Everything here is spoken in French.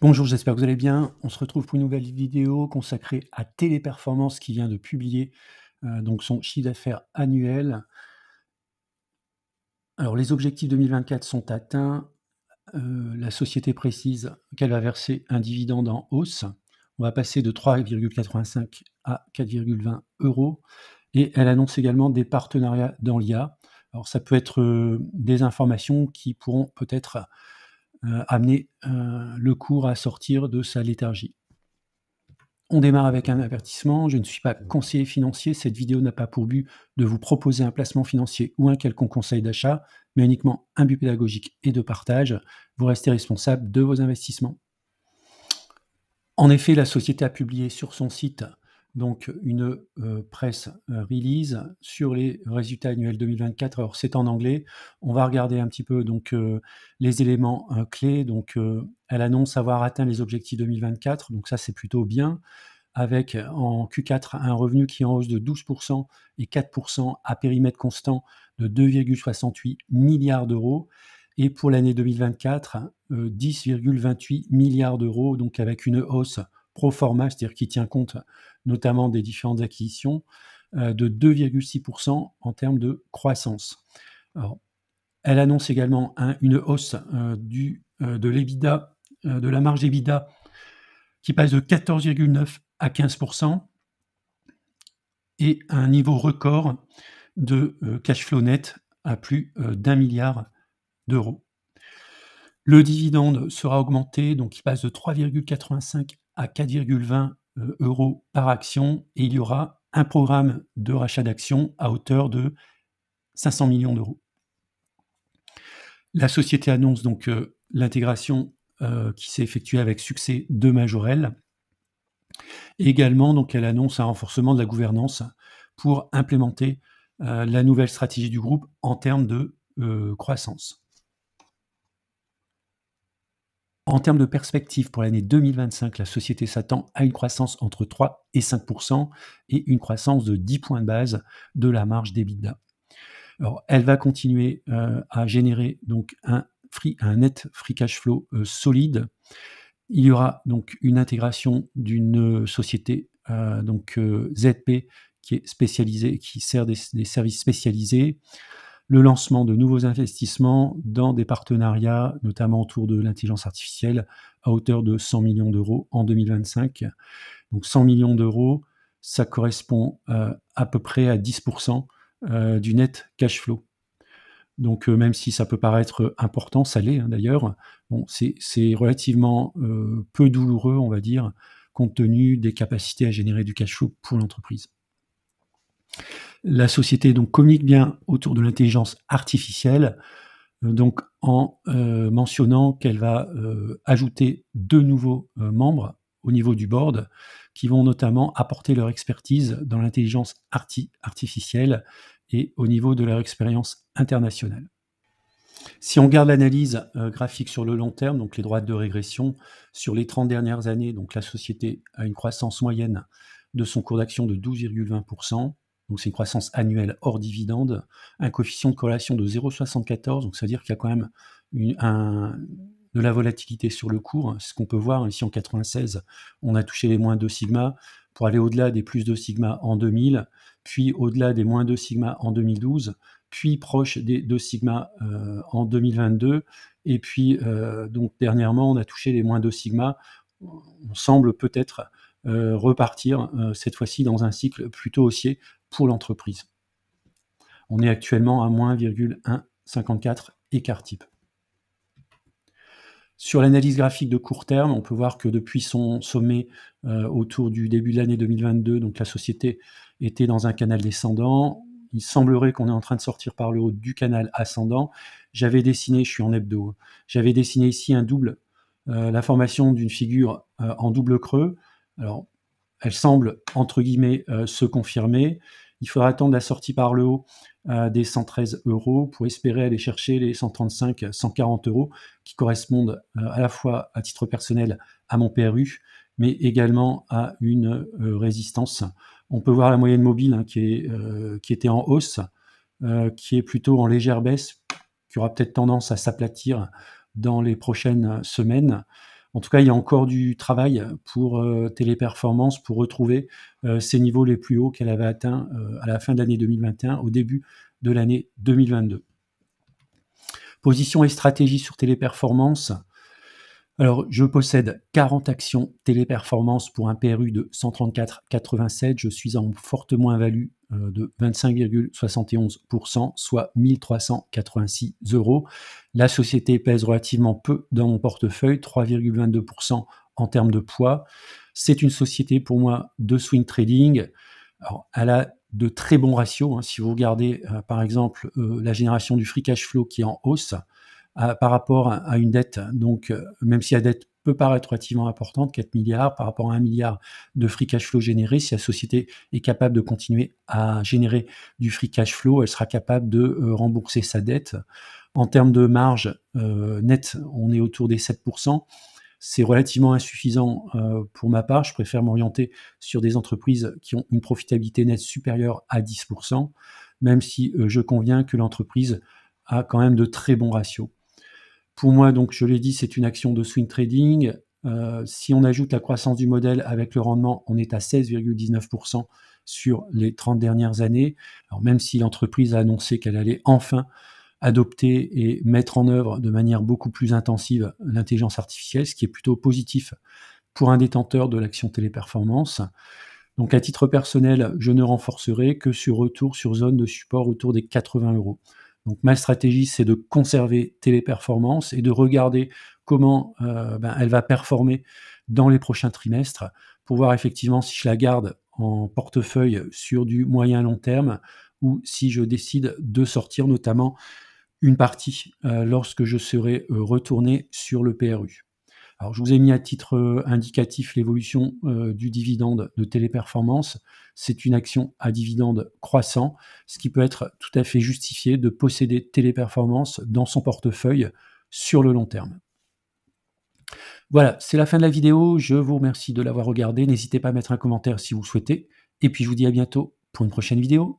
Bonjour, j'espère que vous allez bien. On se retrouve pour une nouvelle vidéo consacrée à Téléperformance qui vient de publier donc son chiffre d'affaires annuel. Alors les objectifs 2024 sont atteints. La société précise qu'elle va verser un dividende en hausse. On va passer de 3,85 à 4,20 euros. Et elle annonce également des partenariats dans l'IA. Alors ça peut être des informations qui pourront peut-être amener le cours à sortir de sa léthargie. On démarre avec un avertissement. Je ne suis pas conseiller financier. Cette vidéo n'a pas pour but de vous proposer un placement financier ou un quelconque conseil d'achat, mais uniquement un but pédagogique et de partage. Vous restez responsable de vos investissements. En effet, la société a publié sur son site donc une press release sur les résultats annuels 2024. Alors c'est en anglais. On va regarder un petit peu donc les éléments clés. Donc elle annonce avoir atteint les objectifs 2024. Donc ça c'est plutôt bien, avec en Q4 un revenu qui est en hausse de 12% et 4% à périmètre constant de 2,68 milliards d'euros. Et pour l'année 2024, 10,28 milliards d'euros, donc avec une hausse pro forma, c'est-à-dire qui tient compte notamment des différentes acquisitions, de 2,6% en termes de croissance. Alors, elle annonce également une hausse de l'EBITDA, de la marge EBITDA, qui passe de 14,9 à 15%, et un niveau record de cash flow net à plus d'1 milliard d'euros. Le dividende sera augmenté, donc il passe de 3,85 à 4,20 euros par action, et il y aura un programme de rachat d'actions à hauteur de 500 millions d'euros. La société annonce donc l'intégration qui s'est effectuée avec succès de Majorel. Également, donc, elle annonce un renforcement de la gouvernance pour implémenter la nouvelle stratégie du groupe en termes de croissance. En termes de perspective pour l'année 2025, la société s'attend à une croissance entre 3 et 5% et une croissance de 10 points de base de la marge d'EBITDA. Alors, elle va continuer à générer donc un net free cash flow solide. Il y aura donc une intégration d'une société ZP qui est spécialisée, qui sert des services spécialisés, le lancement de nouveaux investissements dans des partenariats, notamment autour de l'intelligence artificielle, à hauteur de 100 millions d'euros en 2025. Donc 100 millions d'euros, ça correspond à peu près à 10% du net cash flow. Donc même si ça peut paraître important, ça l'est d'ailleurs, bon, c'est relativement peu douloureux, on va dire, compte tenu des capacités à générer du cash flow pour l'entreprise. La société donc communique bien autour de l'intelligence artificielle, donc en mentionnant qu'elle va ajouter 2 nouveaux membres au niveau du board, qui vont notamment apporter leur expertise dans l'intelligence artificielle et au niveau de leur expérience internationale. Si on regarde l'analyse graphique sur le long terme, donc les droites de régression, sur les 30 dernières années, donc la société a une croissance moyenne de son cours d'action de 12,20%, donc c'est une croissance annuelle hors dividende, un coefficient de corrélation de 0,74, donc c'est-à-dire qu'il y a quand même de la volatilité sur le cours. C'est ce qu'on peut voir ici en 96, on a touché les moins 2 sigma, pour aller au-delà des plus 2 sigma en 2000, puis au-delà des moins 2 sigma en 2012, puis proche des 2 sigma en 2022, et puis donc dernièrement on a touché les moins 2 sigma. On semble peut-être repartir cette fois-ci dans un cycle plutôt haussier pour l'entreprise. On est actuellement à moins 1,54 écart type. Sur l'analyse graphique de court terme, on peut voir que depuis son sommet autour du début de l'année 2022, donc la société était dans un canal descendant. Il semblerait qu'on est en train de sortir par le haut du canal ascendant. J'avais dessiné, je suis en hebdo, j'avais dessiné ici un double, la formation d'une figure en double creux. Alors, elle semble, entre guillemets, se confirmer. Il faudra attendre la sortie par le haut des 113 euros pour espérer aller chercher les 135, 140 euros qui correspondent à la fois à titre personnel à mon PRU, mais également à une résistance. On peut voir la moyenne mobile qui était en hausse, qui est plutôt en légère baisse, qui aura peut-être tendance à s'aplatir dans les prochaines semaines. En tout cas, il y a encore du travail pour Téléperformance pour retrouver ses niveaux les plus hauts qu'elle avait atteints à la fin de l'année 2021, au début de l'année 2022. Position et stratégie sur Téléperformance. Alors, je possède 40 actions Téléperformance pour un PRU de 134,87. Je suis en forte moins-value de 25,71%, soit 1 386 €. La société pèse relativement peu dans mon portefeuille, 3,22% en termes de poids. C'est une société pour moi de swing trading. Alors, elle a de très bons ratios. Si vous regardez par exemple la génération du free cash flow qui est en hausse, par rapport à une dette, donc même si la dette peut paraître relativement importante, 4 milliards par rapport à 1 milliard de free cash flow généré, si la société est capable de continuer à générer du free cash flow, elle sera capable de rembourser sa dette. En termes de marge nette, on est autour des 7%. C'est relativement insuffisant pour ma part. Je préfère m'orienter sur des entreprises qui ont une profitabilité nette supérieure à 10%, même si je conviens que l'entreprise a quand même de très bons ratios. Pour moi, donc, je l'ai dit, c'est une action de swing trading. Si on ajoute la croissance du modèle avec le rendement, on est à 16,19% sur les 30 dernières années. Alors, même si l'entreprise a annoncé qu'elle allait enfin adopter et mettre en œuvre de manière beaucoup plus intensive l'intelligence artificielle, ce qui est plutôt positif pour un détenteur de l'action Téléperformance. Donc, à titre personnel, je ne renforcerai que sur retour sur zone de support autour des 80 €. Donc, ma stratégie, c'est de conserver Téléperformance et de regarder comment elle va performer dans les prochains trimestres pour voir effectivement si je la garde en portefeuille sur du moyen long terme ou si je décide de sortir notamment une partie lorsque je serai retourné sur le PRU. Alors, je vous ai mis à titre indicatif l'évolution du dividende de Téléperformance. C'est une action à dividende croissant, ce qui peut être tout à fait justifié de posséder Téléperformance dans son portefeuille sur le long terme. Voilà, c'est la fin de la vidéo. Je vous remercie de l'avoir regardée. N'hésitez pas à mettre un commentaire si vous le souhaitez. Et puis, je vous dis à bientôt pour une prochaine vidéo.